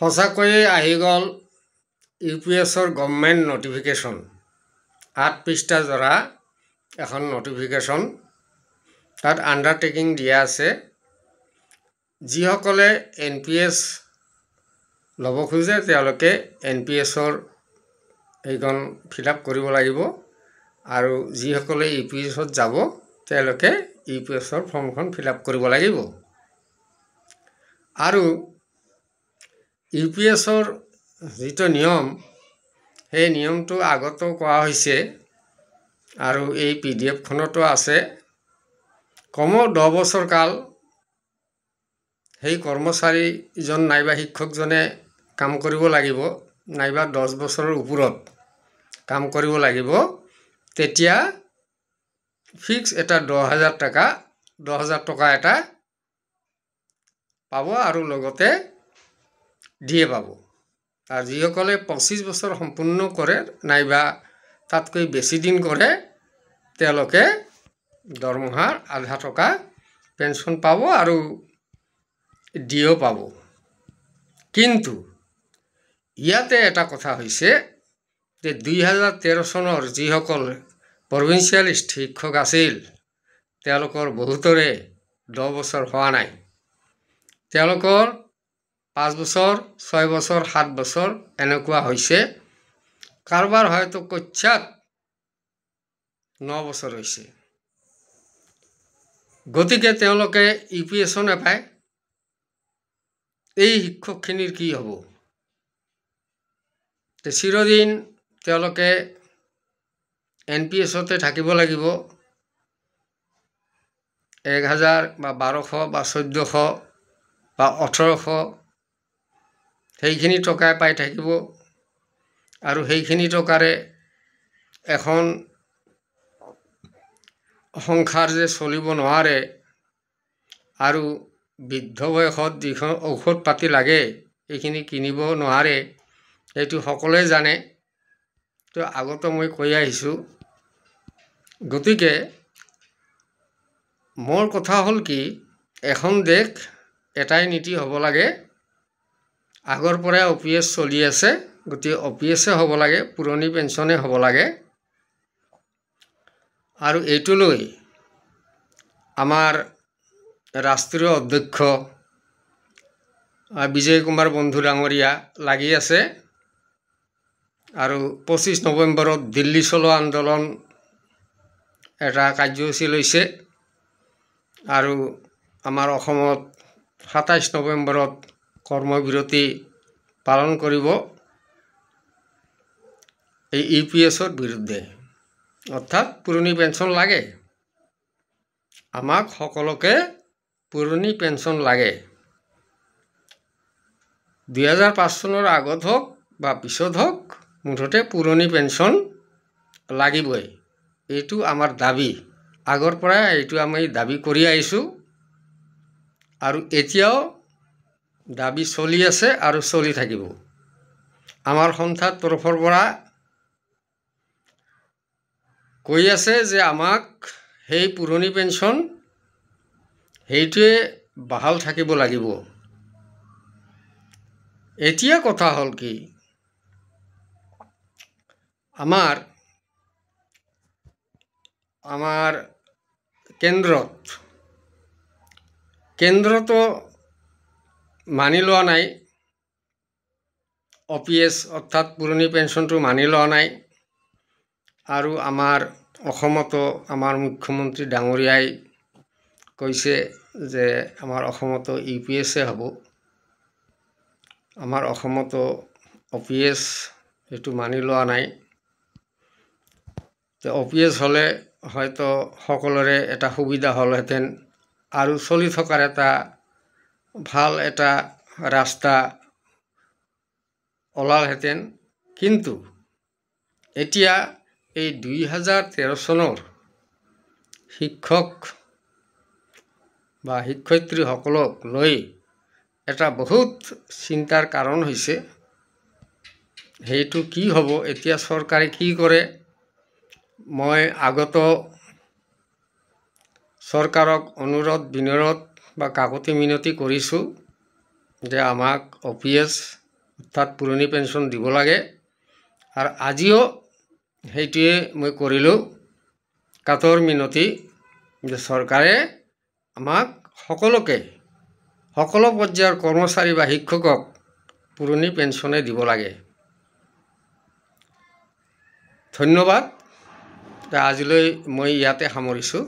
সঁচাকৈয়ে আহি গ'ল UPSৰ গভৰ্ণমেণ্ট নটিফিকেশ্যন 8 পৃষ্ঠা জৰা এখন নটিফিকেশ্যন। তাত আণ্ডাৰটেকিং দিয়া আছে যিসকলে NPS ল'ব খোজে তেওঁলোকে NPSৰ এইখন ফিল আপ কৰিব লাগিব আৰু যিসকলে UPSত যাব তেওঁলোকে UPSৰ ফৰ্মখন ফিল আপ কৰিব লাগিব। আৰু UPSৰ যিটো নিয়ম সেই নিয়মটো আগতো কোৱা হৈছে আৰু এই PDF খনতো আছে। কমেও 10 বছৰ কাল সেই কৰ্মচাৰীজন নাইবা শিক্ষকজনে কাম কৰিব লাগিব, নাইবা 10 বছৰৰ ওপৰত কাম কৰিব লাগিব। তেতিয়া ফিক্স এটা 10,000 টকা এটা পাব আৰু লগতে দিয়ে পাব। আৰু যিসকলে 25 বছৰ সম্পূৰ্ণ কৰে নাইবা তাতকৈ বেছি দিন কৰে তেওঁলোকে দৰমহাৰ আধা টকা পেঞ্চন পাব আৰু দিও পাব। কিন্তু ইয়াতে এটা কথা হৈছে যে 2013 চনৰ যিসকল প্ৰভিন্সিয়েল শিক্ষক আছিল তেওঁলোকৰ বহুতৰে 10 বছৰ হোৱা নাই। তেওঁলোকৰ 5 বছৰ 6 বছৰ 7 বছৰ এনেকুৱা হৈছে। কাৰোবাৰ হয়তো কচ্ছাত 9 বছৰ হৈছে। গতিকে তেওঁলোকে UPSও নাপায়। এই শিক্ষকখিনিৰ কি হ'ব? চিৰদিন তেওঁলোকে NPSতে থাকিব লাগিব। 1000 বা 1200 বা 1400 বা 1800 সেইখিনি টকাই পাই থাকিব আৰু সেইখিনি টকাৰে এখন সংসাৰ যে চলিব নোৱাৰে আৰু বৃদ্ধ বয়সত যিখন ঔষধ পাতি লাগে এইখিনি কিনিব নোৱাৰে এইটো সকলোৱে জানে। তো আগতে মই কৈ আহিছোঁ। গতিকে মোৰ কথা হ'ল কি, এখন দেশ এটাই নীতি হ'ব লাগে। আগৰ পৰাই OPS চলি আছে, গতিকে OPS হ'ব লাগে, পুৰণি পেঞ্চনে হ'ব লাগে। আৰু এইটো লৈ আমাৰ ৰাষ্ট্ৰীয় অধ্যক্ষ বিজয় কুমাৰ বন্ধু ডাঙৰীয়া লাগি আছে আৰু 25 নৱেম্বৰত দিল্লী চলো আন্দোলন এটা কাৰ্যসূচী লৈছে আৰু আমাৰ অসমত 27 নৱেম্বৰত কৰ্মবিৰতি পালন কৰিব এই UPSৰ বিৰুদ্ধে। অৰ্থাৎ পুৰণি পেঞ্চন লাগে, আমাক সকলোকে পুৰণি পেঞ্চন লাগে। 2005 চনৰ আগত হওক বা পিছত হওক মুঠতে পুৰণি পেঞ্চন লাগিবই। এইটো আমাৰ দাবী, আগৰ পৰাই এইটো আমি দাবী কৰি আহিছোঁ আৰু এতিয়াও দাবী চলি আছে আৰু চলি থাকিব। আমাৰ সন্থাৰ তৰফৰ পৰা কৈ আছে যে আমাক সেই পুৰণি পেঞ্চন সেইটোৱে বাহাল থাকিব লাগিব। এতিয়া কথা হ'ল কি, আমাৰ কেন্দ্ৰতো মানি লোৱা নাই OPS অৰ্থাৎ পুৰণি পেঞ্চনটো মানি লোৱা নাই। আৰু আমাৰ অসমতো আমাৰ মুখ্যমন্ত্ৰী ডাঙৰীয়াই কৈছে যে আমাৰ অসমতো UPS হ'ব। আমাৰ অসমতো OPS এইটো মানি লোৱা নাই। OPS হ'লে হয়তো সকলোৰে এটা সুবিধা হ'লহেঁতেন আৰু চলি থকাৰ এটা ভাল এটা ৰাস্তা ওলালহেঁতেন। কিন্তু এতিয়া এই 2013 চনৰ শিক্ষক বা শিক্ষয়িত্ৰীসকলক লৈ এটা বহুত চিন্তাৰ কাৰণ হৈছে। সেইটো কি হ'ব, এতিয়া চৰকাৰে কি কৰে। মই আগতো চৰকাৰক অনুৰোধ বিনৰোধ বা কাকতি মিনতি কৰিছোঁ যে আমাক OPS অৰ্থাৎ পুৰণি পেঞ্চন দিব লাগে। আৰু আজিও সেইটোৱে মই কৰিলোঁ কাতৰ মিনতি যে চৰকাৰে আমাক সকলোকে সকলো পৰ্যায়ৰ কৰ্মচাৰী বা শিক্ষকক পুৰণি পেঞ্চনে দিব লাগে। ধন্যবাদ। আজিলৈ মই ইয়াতে সামৰিছোঁ।